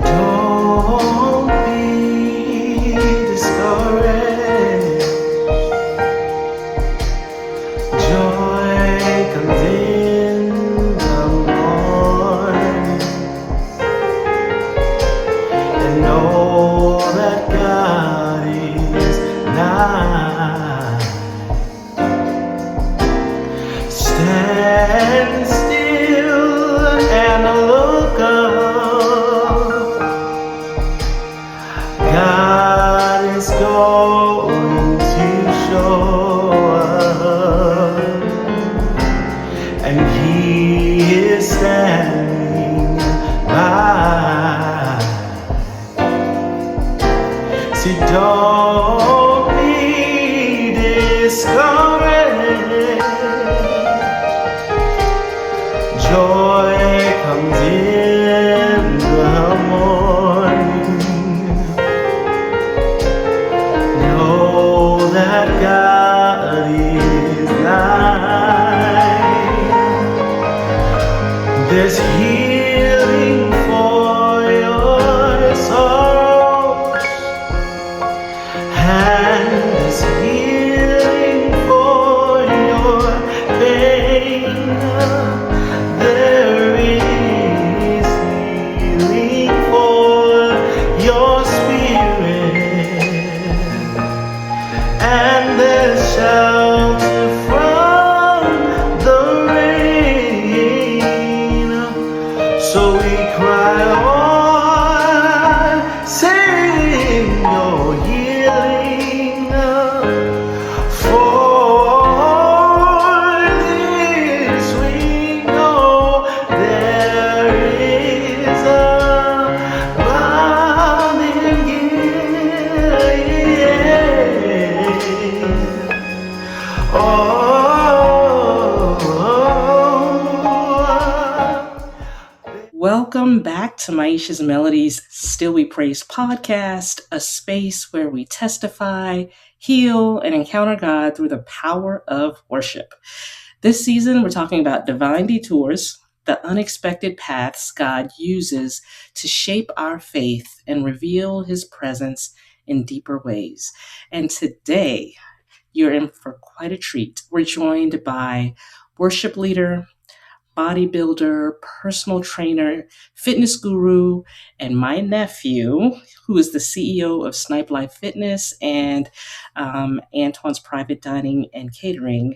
Don't be discouraged. Joy comes in the morning, and know that God is nigh. Stand still and look up. God is going to show up, and He is standing by. See, don't be discouraged. Joy comes in the morning. Know that God is nigh. There's healing for your sorrows, and there's healing for your pain. There is healing for your spirit, and there's shelter from the rain. So we cry on, sing your healing. For this we know there is a balm in Gilead. Oh, Welcome back to Maisha's Melodies Still We Praise podcast, a space where we testify, heal, and encounter God through the power of worship. This season, we're talking about divine detours, the unexpected paths God uses to shape our faith and reveal His presence in deeper ways. And today, you're in for quite a treat. We're joined by worship leader, bodybuilder, personal trainer, fitness guru, and my nephew, who is the CEO of Snipe Life Fitness and Antwaun's Private Dining and Catering.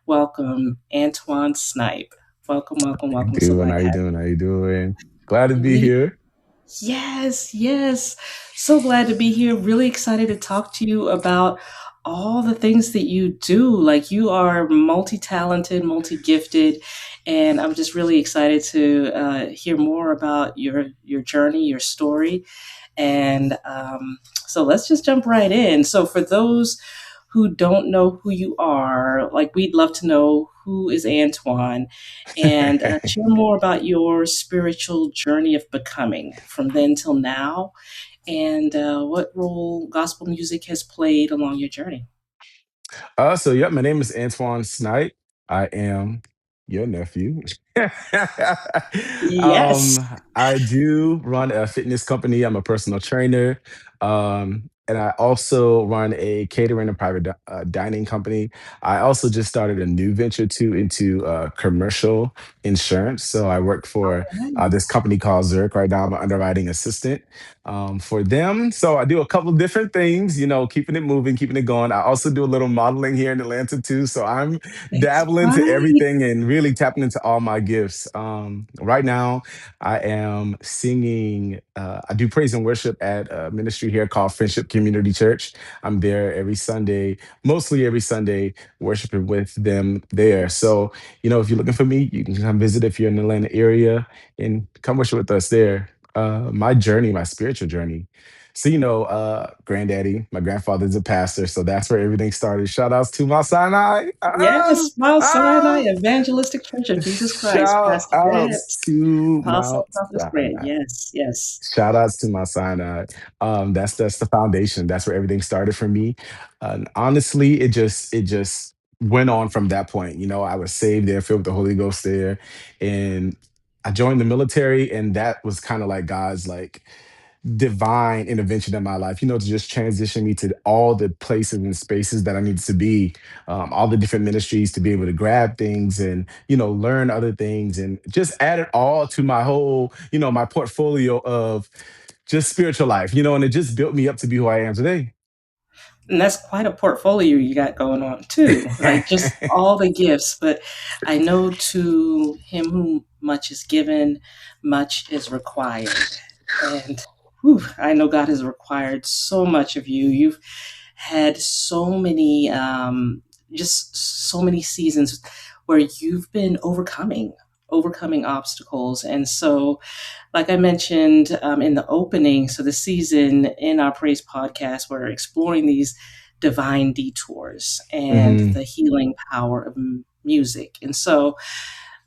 Welcome, Antwaun Snipe. Welcome, welcome, How you welcome. So doing? glad How to you have doing? How you doing? Glad to be you. here. Yes, yes. So glad to be here. Really excited to talk to you about all the things that you do. Like you are multi-talented, multi-gifted, and I'm just really excited to hear more about your journey, your story. And so let's just jump right in. So for those who don't know who you are, like we'd love to know who is Antwaun and share more about your spiritual journey of becoming from then till now and what role gospel music has played along your journey. My name is Antwaun Snipe. I am your nephew. Yes. um, I do run a fitness company. I'm a personal trainer. And I also run a catering and private dining company. I also just started a new venture too into commercial insurance. So I work for this company called Zurich right now. I'm an underwriting assistant for them. So I do a couple different things, keeping it moving, keeping it going. I also do a little modeling here in Atlanta too. So I'm That's dabbling to right. everything and really tapping into all my gifts. Right now, I am singing. I do praise and worship at a ministry here called Friendship Community Church. I'm there every Sunday, mostly every Sunday, worshiping with them there. So, if you're looking for me, you can come visit if you're in the Atlanta area and come worship with us there. My journey, my spiritual journey. So, granddaddy, my grandfather's a pastor, so that's where everything started. Shout outs to my Sinai. Yes, Mount Sinai Ah, Evangelistic Church of Jesus Christ, shout Pastor Grant, outs to Apostle Mount Prophet Grant. Sinai. Yes, yes. Shout outs to my Sinai. That's the foundation. That's where everything started for me. And honestly, it just went on from that point. I was saved there, filled with the Holy Ghost there, and I joined the military, and that was kind of like God's like divine intervention in my life, to just transition me to all the places and spaces that I needed to be, all the different ministries to be able to grab things and, learn other things and just add it all to my whole, my portfolio of just spiritual life, and it just built me up to be who I am today. And that's quite a portfolio you got going on too, like just all the gifts. But I know to him whom much is given, much is required. And whew, I know God has required so much of you. You've had so many, just so many seasons where you've been overcoming obstacles. And so like I mentioned in the opening, so the season in our Praise podcast, we're exploring these divine detours and Hmm. the healing power of music. And so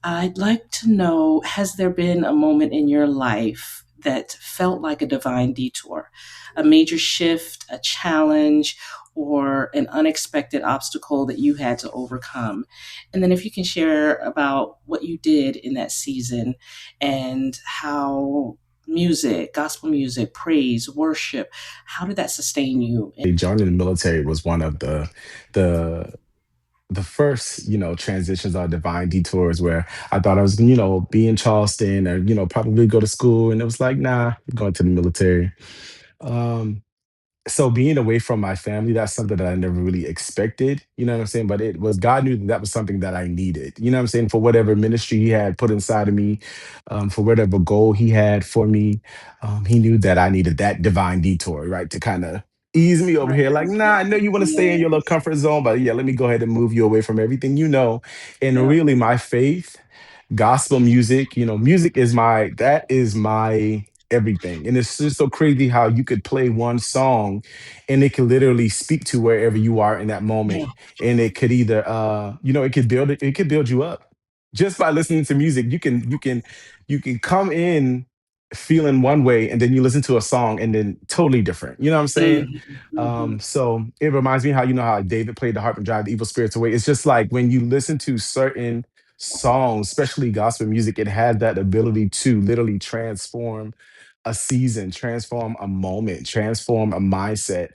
I'd like to know, has there been a moment in your life that felt like a divine detour, a major shift, a challenge, or an unexpected obstacle that you had to overcome? And then if you can share about what you did in that season and how music, gospel music, praise, worship, how did that sustain you? Joining the military was one of the the first, transitions or divine detours where I thought I was, be in Charleston or, probably go to school. And it was like, nah, I'm going to the military. Um, so being away from my family, that's something that I never really expected, you know what I'm saying? But it was God knew that that was something that I needed, you know what I'm saying? For whatever ministry He had put inside of me, for whatever goal He had for me, He knew that I needed that divine detour, right? To kind of ease me over Right. here. Like, nah, I know you want to stay in your little Yes. comfort zone, but yeah, let me go ahead and move you away from everything you know. And Yeah. really, my faith, gospel music, music is that is my everything. And it's just so crazy how you could play one song and it can literally speak to wherever you are in that moment. Yeah. And it could either it could build you up. Just by listening to music, you can come in feeling one way and then you listen to a song and then totally different. You know what I'm saying? Mhm, mhm. So it reminds me how how David played the harp and drive the evil spirits away. It's just like when you listen to certain songs, especially gospel music, it had that ability to literally transform a season, transform a moment, transform a mindset.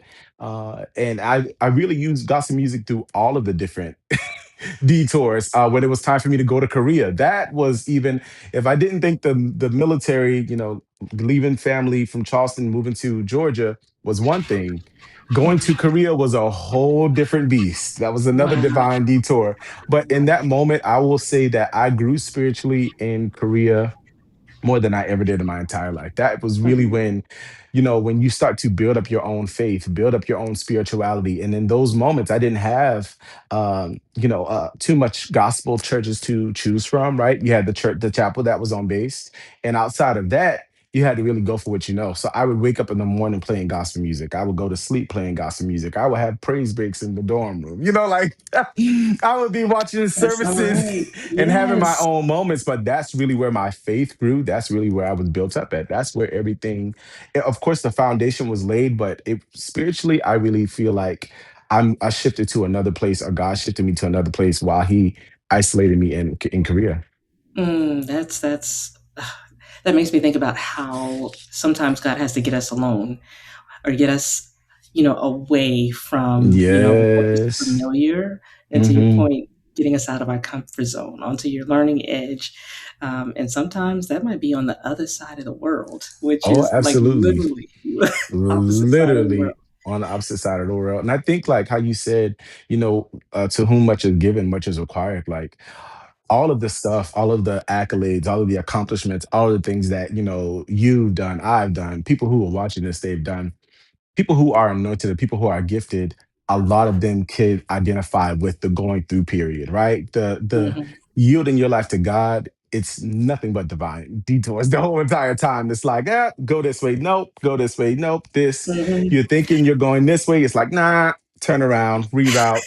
And I really use gospel music through all of the different detours. When it was time for me to go to Korea, that was even if I didn't think the military, leaving family from Charleston, moving to Georgia was one thing. Going to Korea was a whole different beast. That was another Wow. divine detour. But in that moment, I will say that I grew spiritually in Korea more than I ever did in my entire life. That was really Mhm. when you start to build up your own faith, build up your own spirituality. And in those moments, I didn't have, too much gospel churches to choose from, right? You had the church, the chapel that was on base. And outside of that, you had to really go for what you know. So I would wake up in the morning playing gospel music. I would go to sleep playing gospel music. I would have praise breaks in the dorm room. Like I would be watching That's all services right. and having my Yes. own moments, but that's really where my faith grew. That's really where I was built up at. That's where everything, of course, the foundation was laid, but spiritually, I really feel like I shifted to another place, or God shifted me to another place while He isolated me in Korea. That's that makes me think about how sometimes God has to get us alone or get us, away from, what is Yes. familiar. And to your Hmm. point, getting us out of our comfort zone onto your learning edge. And sometimes that might be on the other side of the world, which Oh, is like absolutely. literally opposite side of the Literally world. on the opposite side of the world. And I think like how you said, to whom much is given, much is required. Like all of the stuff, all of the accolades, all of the accomplishments, all of the things that, you've done, I've done, people who are watching this, they've done, people who are anointed, and people who are gifted, a lot of them could identify with the going through period, right? The Mhm. yielding your life to God. it's nothing but divine detours the whole entire time. It's like, go this way, nope, go this way, nope, this. Hmm. You're thinking you're going this way. It's like, nah, turn around, reroute.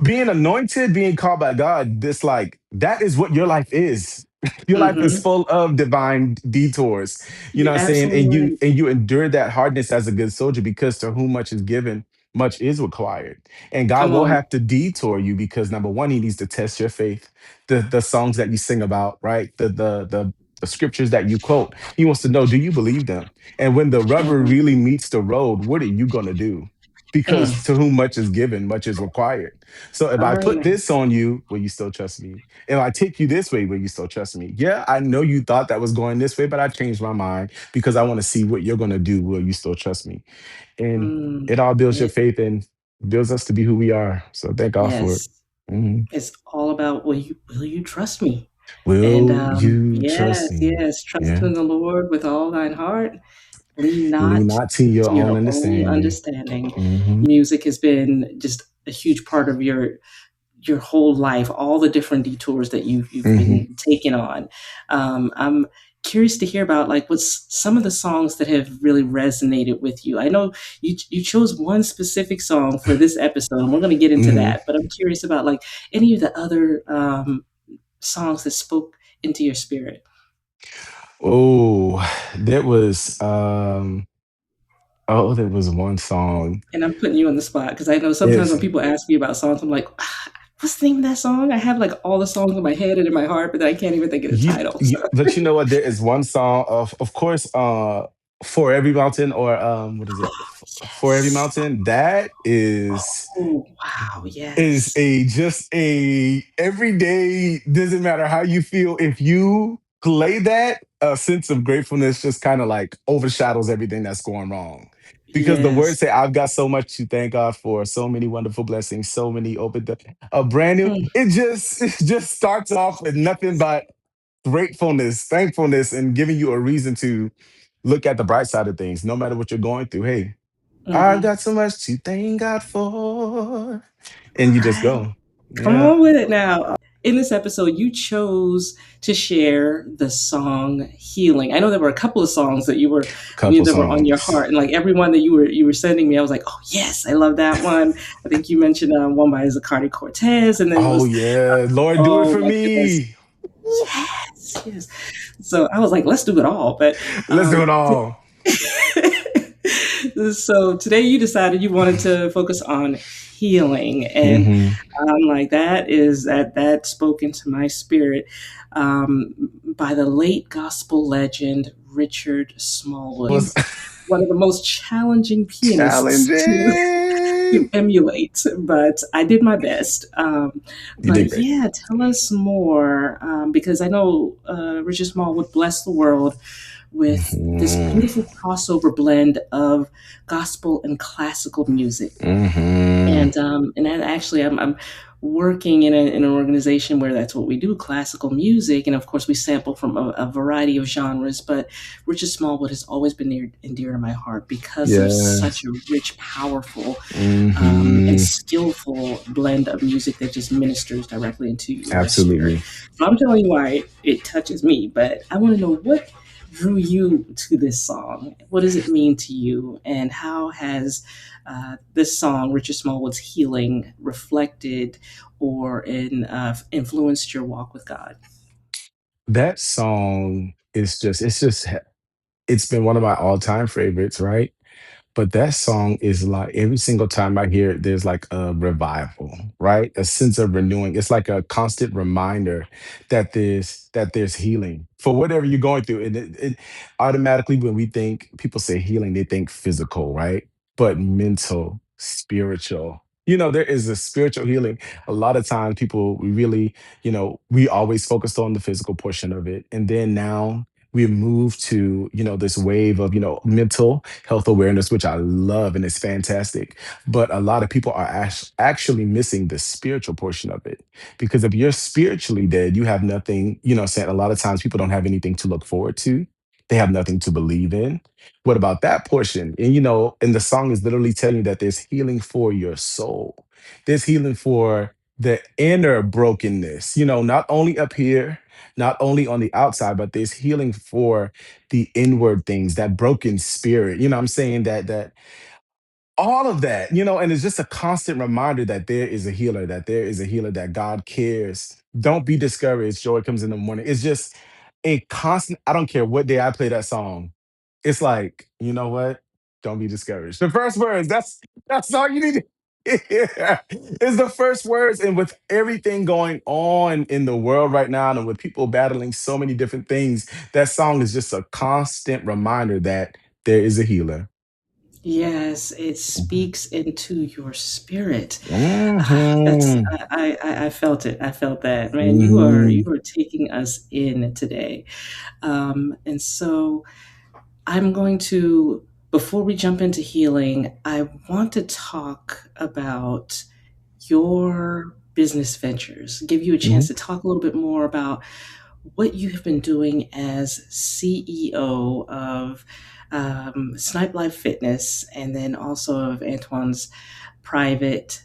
Being anointed, being called by God, this like that is what your life is. Your life is Hmm. full of divine detours. You know You're what I'm saying? absolutely right. And you endure that hardness as a good soldier because to whom much is given, much is required. And God Come will on. have to detour you because number one, He needs to test your faith. The songs that you sing about, right? The scriptures that you quote. He wants to know, do you believe them? And when the rubber Hmm. really meets the road, what are you gonna do? Because Mm. to whom much is given, much is required. So if All I right put now. this on you, will you still trust me? If I take you this way, will you still trust me? Yeah, I know you thought that was going this way, but I changed my mind because I want to see what you're going to do. Will you still trust me? And Mm. it all builds your It, faith and builds us to be who we are. So thank God for it. yes. Mhm. It's all about will you trust me? And Will you trust yes, me? yes, trust Yeah. in the Lord with all thine heart. Lean Lean not not to your to own your own understanding. understanding. Hmm. Music has been just a huge part of your whole life, all the different detours that you've Hmm. been taking on. I'm curious to hear about like what's some of the songs that have really resonated with you. I know you chose one specific song for this episode, and we're going to get into Hmm. that. But I'm curious about like any of the other songs that spoke into your spirit. Oh, there was there was one song. And I'm putting you on the spot because I know sometimes It's when people ask me about songs, I'm like, what's the name of that song? I have like all the songs in my head and in my heart, but then I can't even think of the title. So, but you know what? There is one song of course, for every mountain or what is it? For every yes. mountain. That Oh, wow. is Yes. a just a everyday. Doesn't matter how you feel. If you play that, a sense of gratefulness just kind of like overshadows everything that's going wrong. Because the Yes. words say, "I've got so much to thank God for, so many wonderful blessings, so many open doors." A brand new. Mm, It just starts off with nothing but gratefulness, thankfulness, and giving you a reason to look at the bright side of things, no matter what you're going through. Hey, I've mhm. got so much to thank God for. And you just Right. go. Come Yeah. on with it now. In this episode, you chose to share the song "Healing." I know there were a couple of songs that Couple that were on your songs. heart, and like every one that you were sending me, I was like, "Oh yes, I love that one." I think you mentioned one by Zaccardi Cortez, and then it Oh was, yeah. Lord, do it oh for my goodness, me. yes, yes. So I was like, "Let's do it all." But Let's do um, it all. so today you decided you wanted to focus on healing, and Hmm. I'm like, that spoke into my spirit, um, by the late gospel legend Richard Smallwood. Was He's one of the most challenging pianists to challenging. emulate, but I did my best. You did But great. yeah, tell us more, because I know Richard Smallwood blessed the world with this Hmm. beautiful crossover blend of gospel and classical music. Hmm. And then actually, I'm working in an organization where that's what we do, classical music, and of course we sample from a variety of genres. But Richard Smallwood has always been near and dear to my heart because of such Yes. a rich, powerful, and Hmm. skillful blend of music that just ministers directly into your spirit. Absolutely. So I'm telling you why it touches me, but I want to know what drew you to this song. What does it mean to you, and how has this song, Richard Smallwood's "Healing," reflected or influenced your walk with God? That song is just it's been one of my all-time favorites, right? But that song is like every single time I hear it, there's like a revival, right? A sense of renewing. It's like a constant reminder that there's healing for whatever you're going through. And it automatically when we think people say healing, they think physical, right? But mental, spiritual. There is a spiritual healing. A lot of times people we really, we always focused on the physical portion of it. And then now we've moved to, this wave of, mental health awareness, which I love and it's fantastic. But a lot of people are actually missing the spiritual portion of it. Because if you're spiritually dead, you have nothing, saying a lot of times people don't have anything to look forward to. They have nothing to believe in. What about that portion? And, and the song is literally telling you that there's healing for your soul. There's healing for the inner brokenness, not only up here, not only on the outside, but there's healing for the inward things, that broken spirit. You know what I'm saying? That all of that, and it's just a constant reminder that there is a healer, that God cares. Don't be discouraged. Joy comes in the morning. It's just a constant. I don't care what day I play that song. It's like, you know what? Don't be discouraged. The first words, that's all you need to hear. Is the first words. And with everything going on in the world right now, and with people battling so many different things, that song is just a constant reminder that there is a healer. Yes, it speaks into your spirit. That's Hmm. I felt it. I felt that. Man, you Hmm. are taking us in today. And so I'm going to, before we jump into healing, I want to talk about your business ventures, give you a chance Hmm. to talk a little bit more about what you have been doing as CEO of Snipe Life Fitness and then also of Antoine's private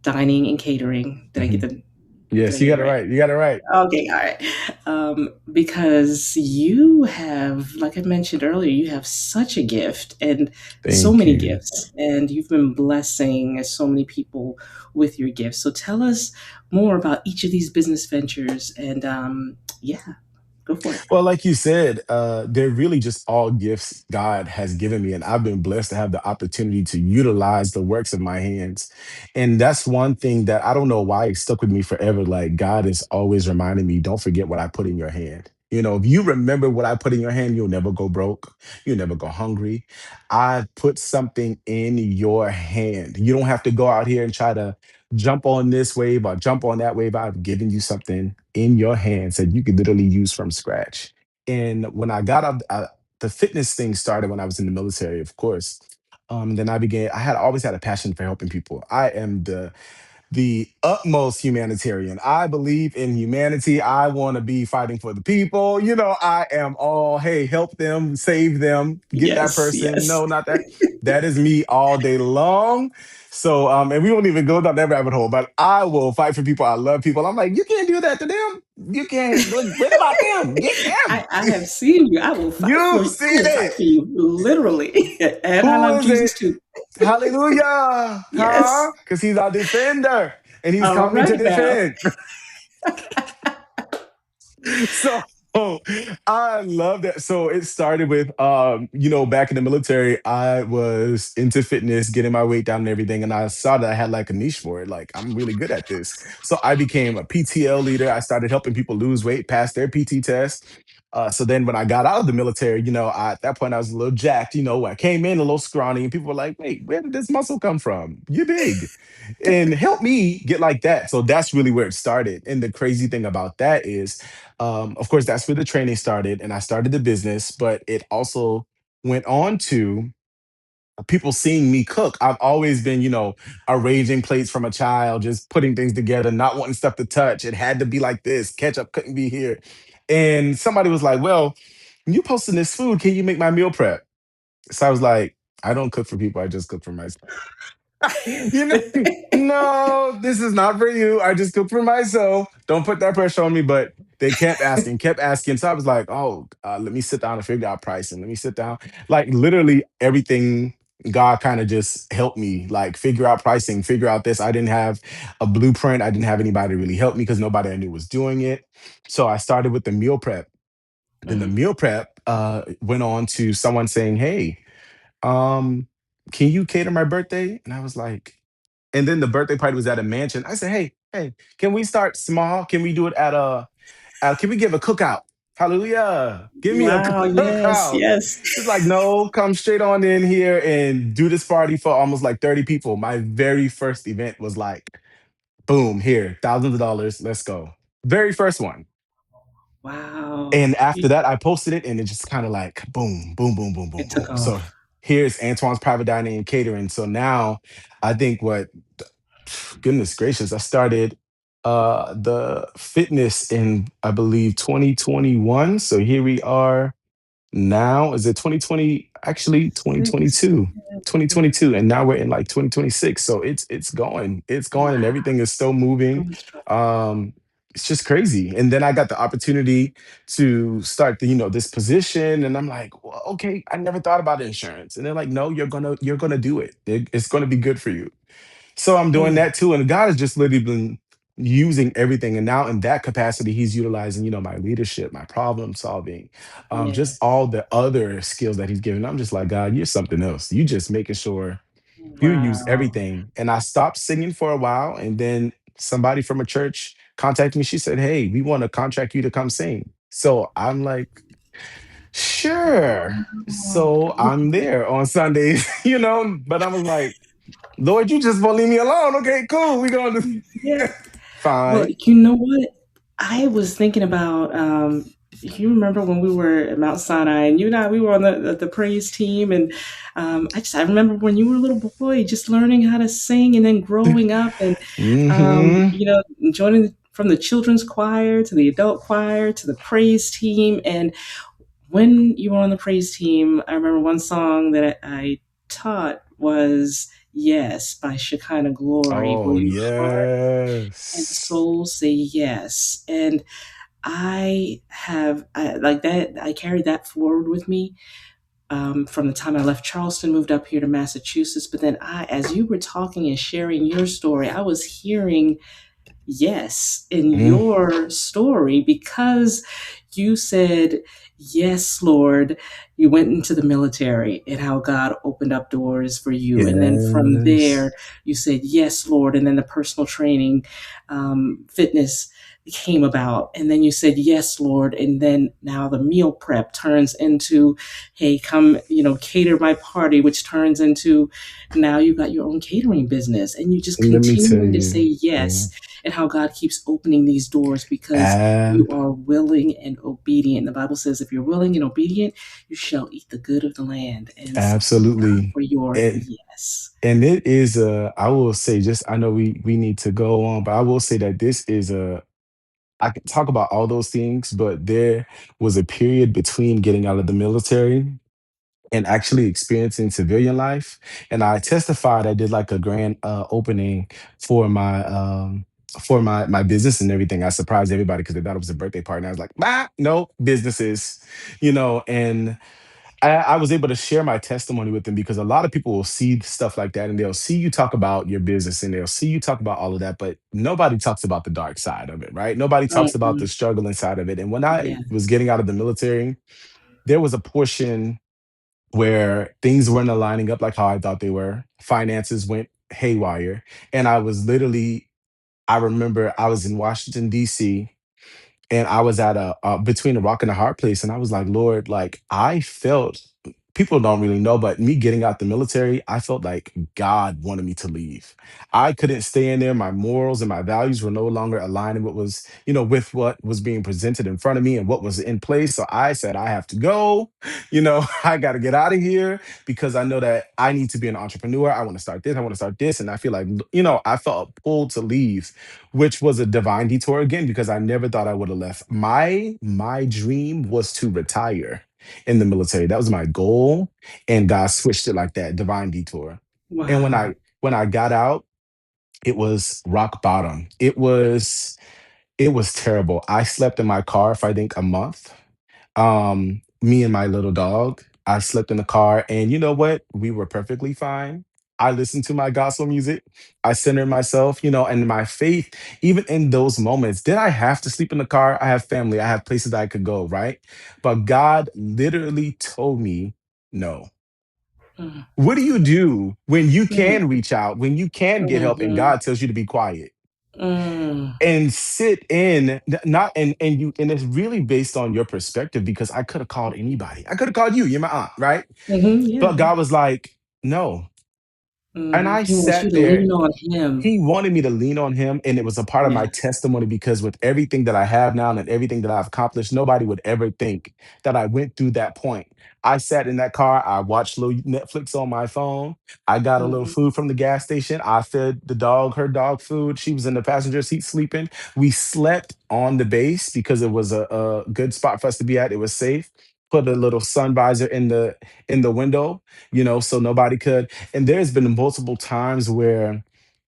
dining and catering. Hmm. Did I Yes, you get it got it right? right. You got it right. Okay, all right. Because you have, like I mentioned earlier, you have such a gift and so Thank many you. gifts, and you've been blessing so many people with your gifts. So tell us more about each of these business ventures, and yeah, go for it. Well, like you said, they're really just all gifts God has given me, and I've been blessed to have the opportunity to utilize the works of my hands. And that's one thing that I don't know why it stuck with me forever. Like God is always reminding me, don't forget what I put in your hand. If you remember what I put in your hand, you'll never go broke. You'll never go hungry. I put something in your hand. You don't have to go out here and try to jump on this wave or jump on that wave. I've given you something in your hands that you could literally use from scratch. And when I got up, the fitness thing started when I was in the military, of course. Then I had always had a passion for helping people. I am the utmost humanitarian. I believe in humanity. I want to be fighting for the people. I am all, hey, help them, save them, get that Yes, person. yes. No, not that. That is me all day long. So, and we won't even go down that rabbit hole, but I will fight for people. I love people. I'm like, you can't do that to them. You can't. Look, what about them? Get them. I have seen you. I will fight for You've you. I seen will fight it. for you, literally. And I Who love is it? Jesus too. Hallelujah. Huh? Yes. Because he's our defender and he's All coming to right now. defend. So I love that. So it started with back in the military, I was into fitness, getting my weight down and everything, and I saw that I had like a niche for it. Like I'm really good at this. So I became a PTL leader. I started helping people lose weight, pass their PT test. So then when I got out of the military, at that point I was a little jacked, I came in a little scrawny and people were like, wait, where did this muscle come from? You're big. And help me get like that. So that's really where it started. And the crazy thing about that is of course, that's where the training started, and I started the business, but it also went on to people seeing me cook. I've always been, arranging plates from a child, just putting things together, not wanting stuff to touch. It had to be like this. Ketchup couldn't be here. And somebody was like, well, you posting this food, can you make my meal prep? So I was like, I don't cook for people, I just cook for myself. you know, no, this is not for you. I just cook for myself. Don't put that pressure on me. But they kept asking, kept asking. So I was like, oh, let me sit down and figure out pricing. Let me sit down. Like literally everything. God kind of just helped me like figure out pricing, figure out this. I didn't have a blueprint. I didn't have anybody to really help me because nobody I knew was doing it. So I started with the meal prep. Then the Mhm. meal prep went on to someone saying, hey, um, can you cater my birthday? And I was like, and then the birthday party was at a mansion. I said, hey, can we start small? Can we do it can we give a cookout? Hallelujah. Give me a Wow, yes, cookout. yes. It's like, no, come straight on in here and do this party for almost like 30 people. My very first event was like, boom, here, thousands of dollars. Let's go. Very first one. Wow. And after that, I posted it and it just kind of like boom, boom, boom, boom, boom, It took boom. So off. here's Antoine's private dining and catering. So now I think goodness gracious, I started the fitness in I believe 2021. So here we are now is it 2020, actually Six. 2022, Yeah. 2022, and now we're in like 2026. So it's going and Wow. everything is still moving. Going strong. um it's just crazy. And then I got the opportunity to start this position, and I'm like, well, okay, I never thought about insurance. And they're like, no, you're gonna do it. It's gonna be good for you. So I'm doing Mm, that too. And God has just literally been using everything. And now in that capacity, he's utilizing, my leadership, my problem solving, just all yes. the other skills that he's given. I'm just like, God, you're something else. You just making sure you use Wow. everything. And I stopped singing for a while. And then somebody from a church contacted me. She said, hey, we want to contract you to come sing. So I'm like, sure. Wow. So I'm there on Sundays, but I was like, Lord, you just won't leave me alone. Okay, cool. We going Yeah. to Well, fine. you know what? I was thinking about you remember when we were at Mount Sinai and you and I we were on the praise team and I remember when you were a little boy just learning how to sing and then growing up and Hmm. joining from the children's choir to the adult choir to the praise team and when you were on the praise team I remember one song that I taught was Yes by Shekinah Glory. Will Oh you heart and yes. soul say yes? And like that. I carried that forward with me from the time I left Charleston, moved up here to Massachusetts. But then, as you were talking and sharing your story, I was hearing yes in Mm, your story because you said, yes, Lord. You went into the military and how God opened up doors for you. And then from yes. there, you said, yes, Lord. And then the personal training, fitness came about. And then you said, yes, Lord. And then now the meal prep turns into, hey, come, cater my party, which turns into now you got your own catering business. And you just Let me tell continuing to you. say Yeah. yes and how God keeps opening these doors because you Ab- are willing and obedient. The Bible says, if you're willing and obedient, you shall eat the good of the land. And so thank God Absolutely. for your And yes. and it is I will say, just I know we need to go on, but I will say that this is I can talk about all those things, but there was a period between getting out of the military and actually experiencing civilian life. And I testified. I did like a grand opening for my business and everything. I surprised everybody because they thought it was a birthday party. And I was like, no, businesses, and I was able to share my testimony with them because a lot of people will see stuff like that and they'll see you talk about your business and they'll see you talk about all of that, but nobody talks about the dark side of it, right? Nobody talks about the Mm-mm. struggling side of it. And when I Yeah. was getting out of the military, there was a portion where things weren't aligning up like how I thought they were. Finances went haywire. And I remember I was in Washington, D.C., and I was at between a rock and a hard place. And I was like, Lord, like I felt, people don't really know, but me getting out the military, I felt like God wanted me to leave. I couldn't stay in there. My morals and my values were no longer aligning with what was being presented in front of me and what was in place. So I said, I have to go. I got to get out of here because I know that I need to be an entrepreneur. I want to start this. I want to start this. And I feel like, I felt pulled to leave, which was a divine detour again because I never thought I would have left. My dream was to retire in the military. That was my goal, and God switched it like that, divine detour. And when Wow. I got out, it was rock bottom. It was terrible. I slept in my car for I think a month. Me and my little dog. I slept in the car, and you know what? We were perfectly fine. I listened to my gospel music. I centered myself, and my faith, even in those moments, did I have to sleep in the car? I have family, I have places I could go, right? But God literally told me, no. Mm, What do you do when you mm, can reach out, when you can get help, and mhm, God tells you to be quiet? mm, And sit in not and it's really based on your perspective because I could have called anybody. I could have called you. You're my aunt, right? yeah. But God was like, no. And I He wants you sat to there. lean on him. He wanted me to lean on him, and it was a part of my Yes. testimony because with everything that I have now and everything that I've accomplished, nobody would ever think that I went through that point. I sat in that car, I watched little Netflix on my phone. I got a little Mhm, food from the gas station. I fed the dog her dog food. She was in the passenger seat sleeping. We slept on the base because it was a good spot for us to be at. It was safe. put a little sun visor in the window, so nobody could. And there's been multiple times where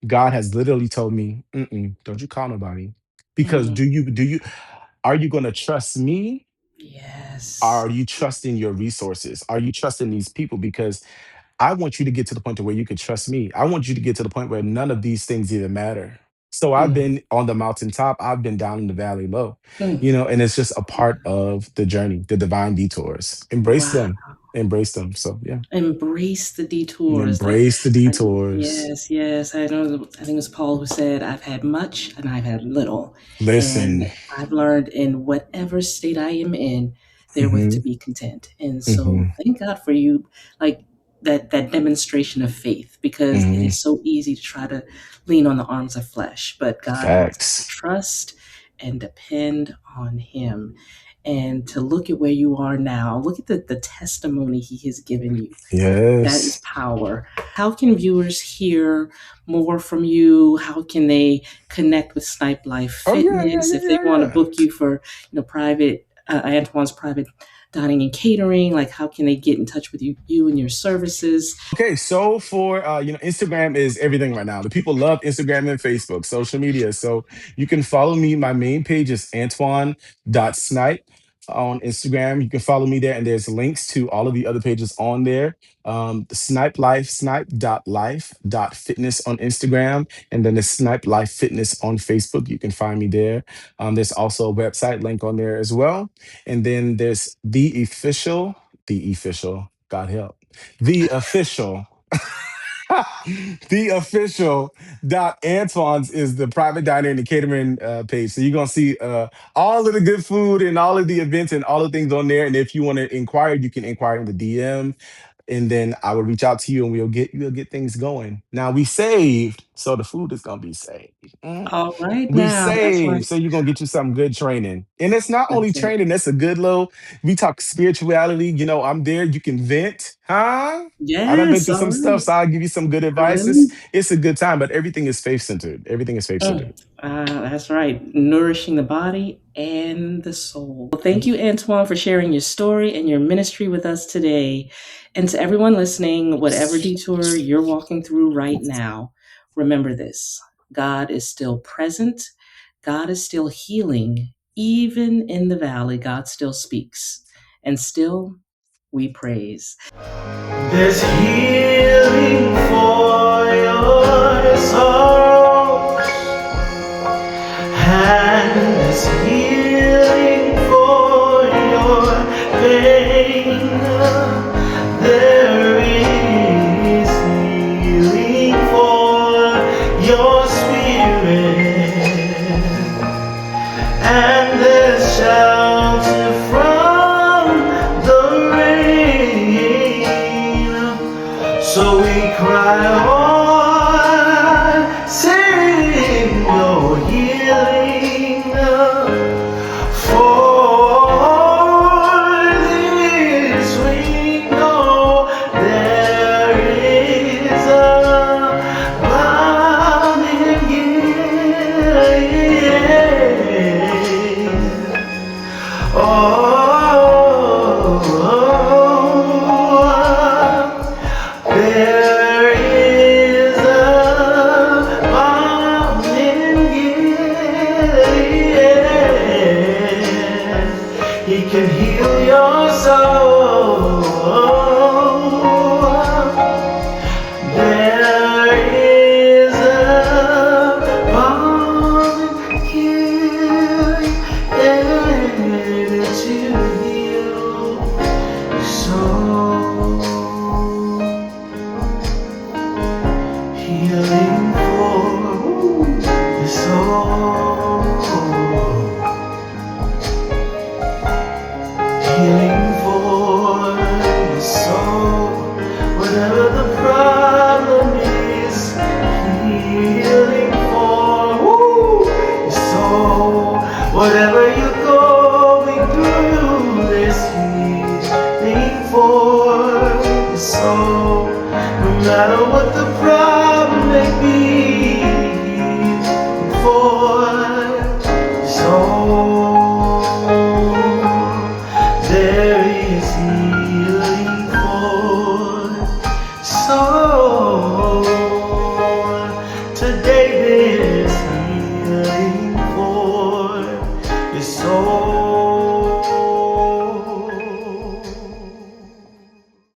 God has literally told me, "Mm-mm, don't you call nobody, because Mm, do you are you going to trust me? yes. Are you trusting your resources? Are you trusting these people? Because I want you to get to the point to where you can trust me. I want you to get to the point where none of these things even matter." So I've Mm, been on the mountaintop, I've been down in the valley low, mm. and it's just a part of the journey, the divine detours. Embrace Wow. them. Embrace them. So yeah. Embrace the detours. Embrace the I, detours. yes, yes. I know. I think it was Paul who said, "I've had much and I've had little, and Listen. I've learned in whatever state I am in, therewith Hmm. to be content." And so, Hmm. thank God for you, like that demonstration of faith, because it Hmm. is so easy to try to lean on the arms of flesh, but God wants us to Facts. trust and depend on Him, and to look at where you are now. Look at the testimony He has given you. That is Yes. power. How can viewers hear more from you? How can they connect with Snipe Life Oh yeah, yeah, Fitness yeah, if they yeah, want to yeah. book you for, private Antoine's private dining and catering? Like, how can they get in touch with you and your services? Okay, so for Instagram is everything right now. The people love Instagram and Facebook, social media. So you can follow me. My main page is Antwaun.Snipe on Instagram. You can follow me there, and there's links to all of the other pages on there. The Snipe Life, Snipe.life.fitness on Instagram, and then the Snipe Life Fitness on Facebook. You can find me there. There's also a website link on there as well. And then there's God help the official the official dot Antoine's is the private dining and the catering page. So you're gonna see all of the good food and all of the events and all the things on there. And if you want to inquire, you can inquire in the DM, and then I will reach out to you and we'll get things going. Now we saved, so the food is gonna be saved. Mm. All right, We now that's right. saved, so you're gonna get you some good training. And it's not only That's it. training, that's a good little, we talk spirituality, I'm there, you can vent, huh? I done been Yes, through all some stuff, right. so I'll give you some good advice. Really? It's a good time, but everything is faith centered. Everything is faith centered. That's right. Nourishing the body and the soul. Well, thank you, Antoine, for sharing your story and your ministry with us today. And to everyone listening, whatever detour you're walking through right now, remember this: God is still present, God is still healing. Even in the valley, God still speaks. And still, we praise. There's healing for your soul, and there's healing for your pain. There is healing for your spirit, and there's shelter from the rain. So we cry.